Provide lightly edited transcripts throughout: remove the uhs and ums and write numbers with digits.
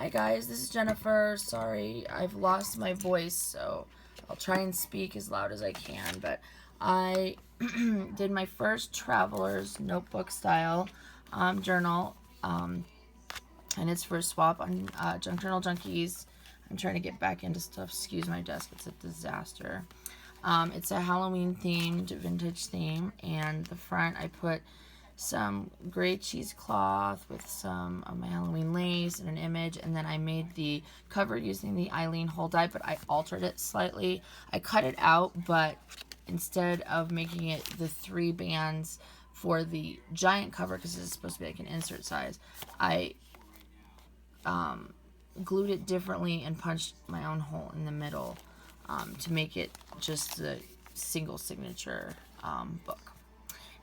Hi guys, this is Jennifer. Sorry, I've lost my voice, so I'll try and speak as loud as I can. But I did my first traveler's notebook style journal, and it's for swap on Junk Journal Junkies. I'm trying to get back into stuff. Excuse my desk, it's a disaster. It's a Halloween themed, vintage theme, and the front I put some gray cheesecloth with some of my Halloween lace and an image, and then I made the cover using the Eileen Hole die, but I altered it slightly. I cut it out, but instead of making it the 3 bands for the giant cover, because it's supposed to be like an insert size, I glued it differently and punched my own hole in the middle to make it just the single signature book.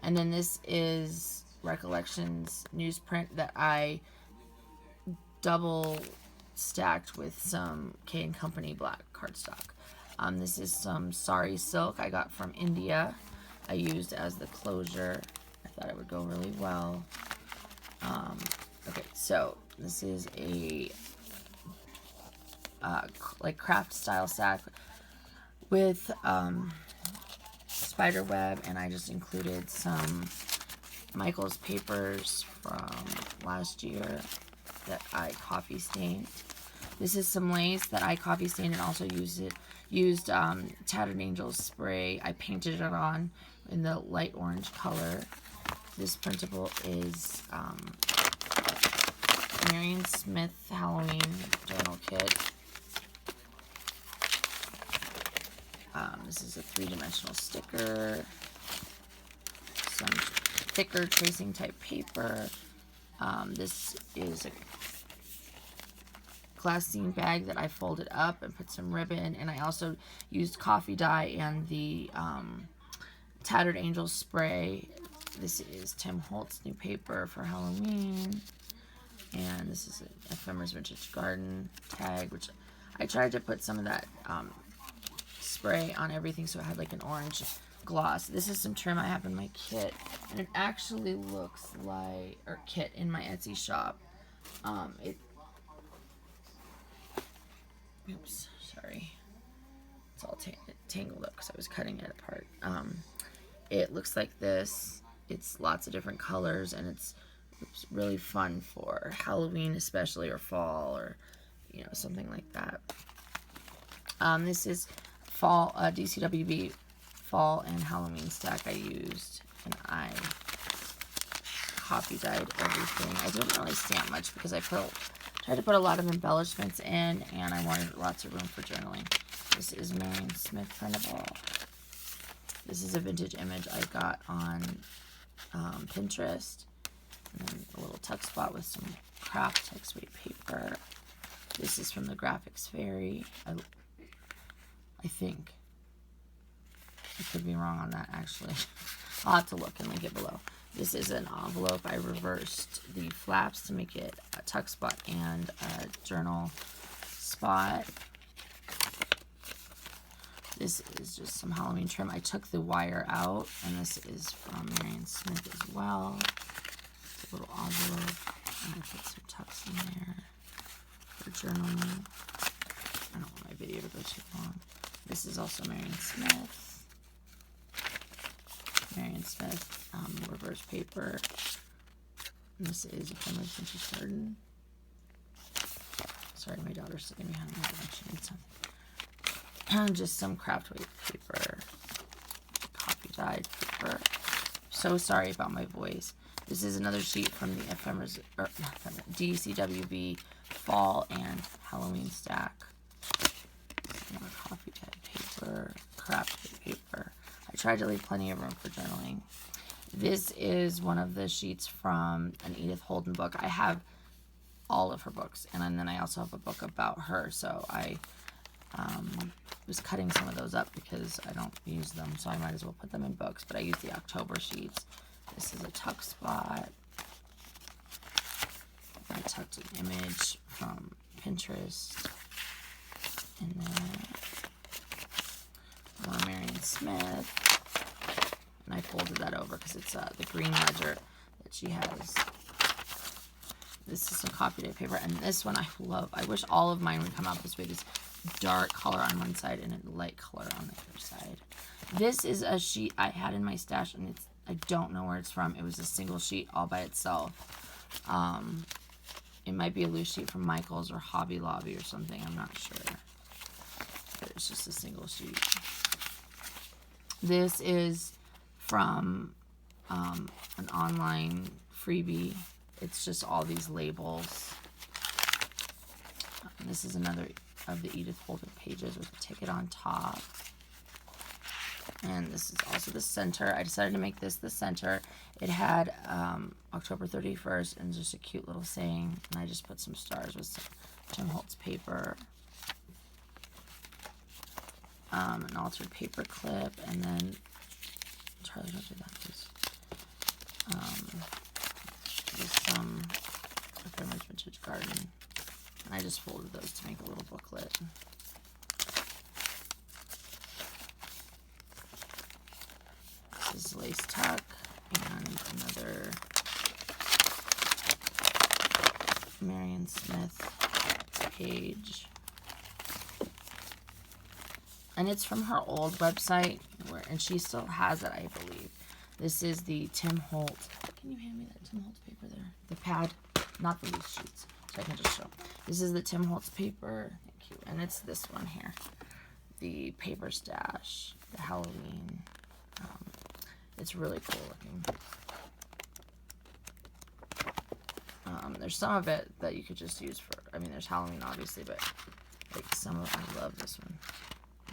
And then this is Recollections newsprint that I double stacked with some K & Company black cardstock. This is some Sari silk I got from India. I used as the closure. I thought it would go really well. Okay, so this is a like craft style sack with spider web, and I just included some Michael's papers from last year that I coffee stained. This is some lace that I coffee stained and also used Tattered Angels spray. I painted it on in the light orange color. This printable is Marion Smith Halloween journal kit. This is a 3-dimensional sticker, some thicker tracing type paper. This is a glassine bag that I folded up and put some ribbon, and I also used coffee dye and the Tattered Angels spray. This is Tim Holtz new paper for Halloween, and this is an Ephemeras Vintage Garden tag, which I tried to put some of that spray on everything so it had like an orange gloss. This is some trim I have in my kit, and it actually looks like, or kit in my Etsy shop. Oops, sorry. It's all tangled up because I was cutting it apart. It looks like this. It's lots of different colors, and it's really fun for Halloween especially, or fall, or something like that. This is fall DCWB fall and Halloween stack I used, and I copy dyed everything. I didn't really stamp much because I tried to put a lot of embellishments in, and I wanted lots of room for journaling. This is Marion Smith printable. This is a vintage image I got on Pinterest, and then a little tuck spot with some craft text weight paper. This is from the Graphics Fairy. I think. I could be wrong on that, actually. I'll have to look and link it below. This is an envelope. I reversed the flaps to make it a tuck spot and a journal spot. This is just some Halloween trim. I took the wire out, and this is from Marion Smith as well. It's a little envelope. I'm going to put some tucks in there for journaling. I don't want my video to go too long. This is also Marion Smith. Marion Smith reverse paper. And this is Ephemeras Vintage Garden. Sorry, my daughter's sitting behind me. She needs some. Just some craft weight paper, coffee dyed paper. So sorry about my voice. This is another sheet from the Ephemeras, or DCWB fall and Halloween stack. More coffee dyed paper, craft weight paper. I tried to leave plenty of room for journaling. This is one of the sheets from an Edith Holden book. I have all of her books, and then I also have a book about her, so I was cutting some of those up because I don't use them, so I might as well put them in books, but I use the October sheets. This is a tuck spot. I tucked an image from Pinterest. And then more Marion Smith. And I folded that over because it's the green ledger that she has. this is some copy dye paper, and this one I love. I wish all of mine would come out this way. This dark color on one side and a light color on the other side. This is a sheet I had in my stash, and I don't know where it's from. It was a single sheet all by itself. It might be a loose sheet from Michael's or Hobby Lobby or something. I'm not sure. But it's just a single sheet. This is from an online freebie. It's just all these labels. This is another of the Edith Holden pages with a ticket on top. And this is also the center. I decided to make this the center. It had October 31st and just a cute little saying. And I just put some stars with some Tim Holtz paper. An altered paper clip. And then, Charlie, don't do that, please. With some Ephemeras Vintage Garden. And I just folded those to make a little booklet. This is Lace Tuck and another Marion Smith page. And it's from her old website, and she still has it, I believe. This is the Tim Holtz. Can you hand me that Tim Holtz paper there? The pad, not the loose sheets, so I can just show. This is the Tim Holtz paper. Thank you. And it's this one here. The paper stash, the Halloween. It's really cool looking. There's some of it that you could just use for, I mean, there's Halloween obviously, but like some of, I love this one.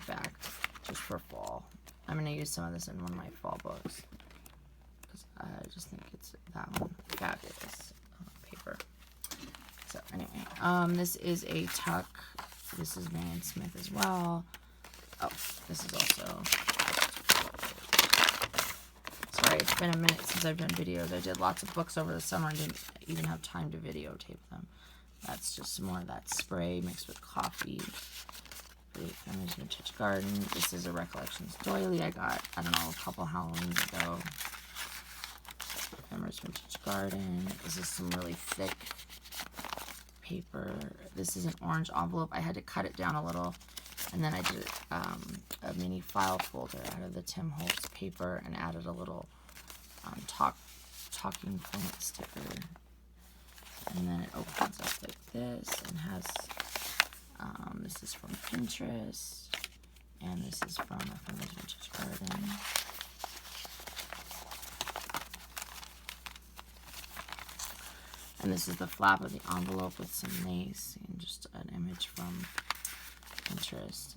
Back, just for fall. I'm going to use some of this in one of my fall books. Because I just think it's that one. Fabulous paper. So anyway, this is a tuck. This is Marion Smith as well. Oh, this is also... Sorry, it's been a minute since I've done videos. I did lots of books over the summer and didn't even have time to videotape them. That's just some more of that spray mixed with coffee. The Ephemeras Vintage Garden. This is a Recollections doily I got, I don't know, a couple Halloweens ago. Ephemeras Vintage Garden. This is some really thick paper. This is an orange envelope. I had to cut it down a little. And then I did a mini file folder out of the Tim Holtz paper and added a little talking point sticker. And then it opens up like this and has, this is from Pinterest, and this is from Ephemeras Vintage Garden. And this is the flap of the envelope with some lace and just an image from Pinterest.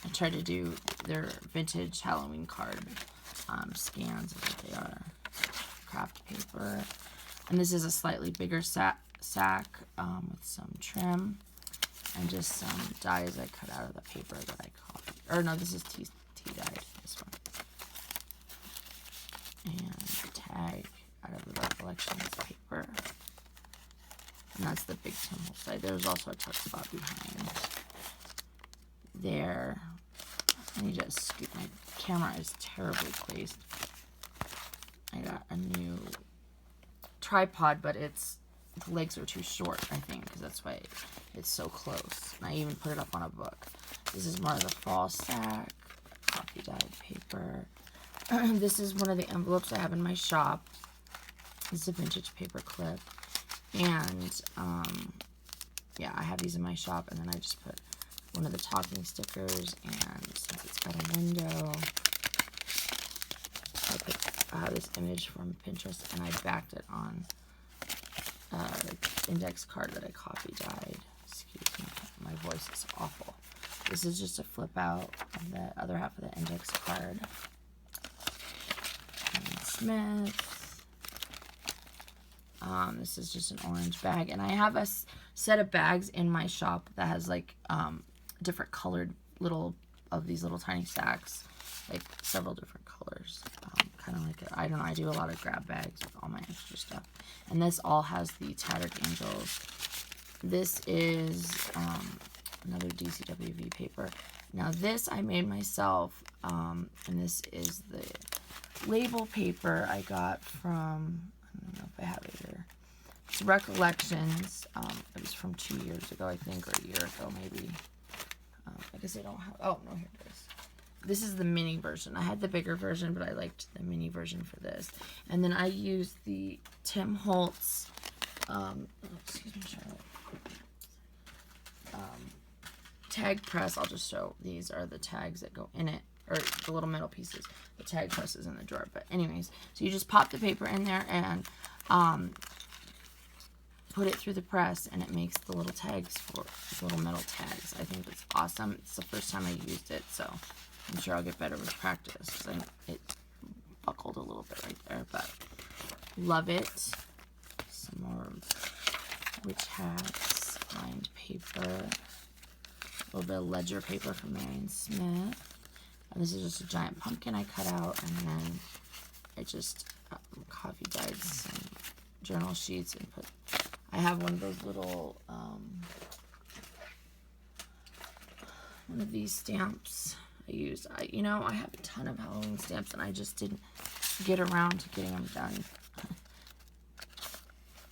I tried to do their vintage Halloween card scans of what they are. Craft paper. And this is a slightly bigger sack with some trim and just some dies I cut out of the paper that I copied. Or no, this is tea dyed, this one. And a tag out of the Recollections paper. And that's the big Tim Holtz side. There's also a tuck spot behind there. I need to scoot. My camera is terribly placed. I got a new tripod, but the legs are too short, I think, because that's why it's so close. And I even put it up on a book. This is more of the fall sack, coffee dyed paper. This is one of the envelopes I have in my shop. This is a vintage paper clip. And, yeah, I have these in my shop, and then I just put one of the talking stickers, and since it's got a window, I have this image from Pinterest, and I backed it on index card that I copy dyed. Excuse me, my voice is awful. This is just a flip out of the other half of the index card. And Smith. This is just an orange bag, and I have a set of bags in my shop that has like different colored these little tiny sacks, like several different colors. Kind of like I don't know. I do a lot of grab bags with all my extra stuff, and this all has the Tattered Angels. This is another DCWV paper. Now this I made myself, and this is the label paper I got from, I don't know if I have it here, It's Recollections. It was from 2 years ago, I think, or a year ago, maybe. I guess I don't have... Oh, no, here it is. This is the mini version. I had the bigger version, but I liked the mini version for this. And then I used the Tim Holtz... excuse me, Charlotte. Tag press. I'll just show. These are the tags that go in it, or the little metal pieces. The tag press is in the drawer. But anyways, so you just pop the paper in there and put it through the press, and it makes the little tags for little metal tags. I think that's awesome. It's the first time I used it, so I'm sure I'll get better with practice, because it buckled a little bit right there, but love it. Some more witch hats, lined paper, a little bit of ledger paper from Marion Smith. And this is just a giant pumpkin I cut out, and then I just coffee dyed some journal sheets and put... I have one of those little, one of these stamps I use. I have a ton of Halloween stamps, and I just didn't get around to getting them done.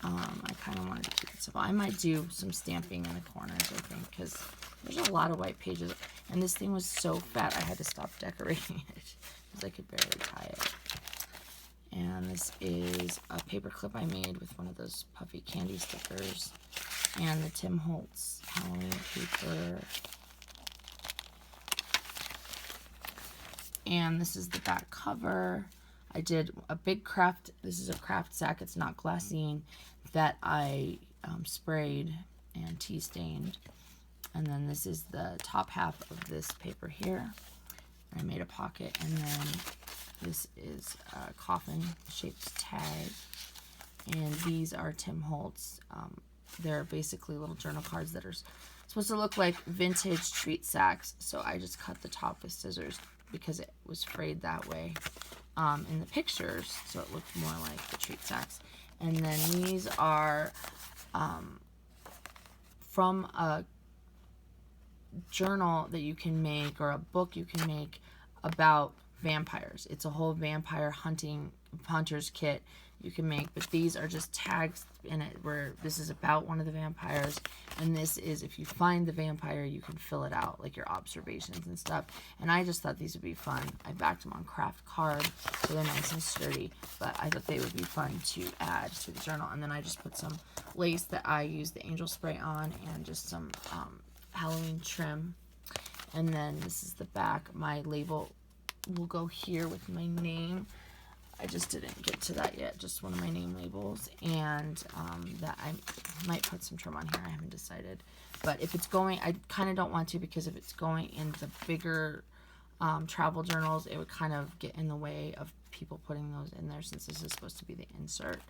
I kind of wanted to keep it simple. I might do some stamping in the corners, I think, because there's a lot of white pages. And this thing was so fat, I had to stop decorating it because I could barely tie it. And this is a paper clip I made with one of those puffy candy stickers. And the Tim Holtz Halloween paper. And this is the back cover. I did a big craft, this is a craft sack, it's not glassine, that I sprayed and tea stained. And then this is the top half of this paper here. I made a pocket, and then this is a coffin shaped tag. And these are Tim Holtz. They're basically little journal cards that are supposed to look like vintage treat sacks. So I just cut the top with scissors because it was frayed that way in the pictures, so it looked more like the treat sacks. And then these are from a journal that you can make, or a book you can make about vampires. It's a whole vampire hunter's kit you can make, but these are just tags in it where this is about one of the vampires, and this is if you find the vampire, you can fill it out, like your observations and stuff. And I just thought these would be fun. I backed them on craft card, so they're nice and sturdy, but I thought they would be fun to add to the journal. And then I just put some lace that I used the angel spray on, and just some Halloween trim. And then this is the back. My label will go here with my name. I just didn't get to that yet, just one of my name labels, and that I might put some trim on here, I haven't decided. But if it's going, I kind of don't want to, because if it's going in the bigger travel journals, it would kind of get in the way of people putting those in there, since this is supposed to be the insert.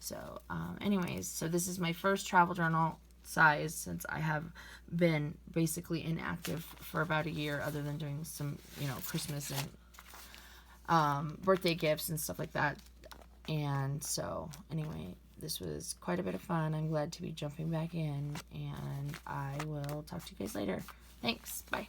So anyways, so this is my first travel journal size, since I have been basically inactive for about a year, other than doing some, Christmas and birthday gifts and stuff like that. And so anyway, this was quite a bit of fun. I'm glad to be jumping back in, and I will talk to you guys later. Thanks. Bye.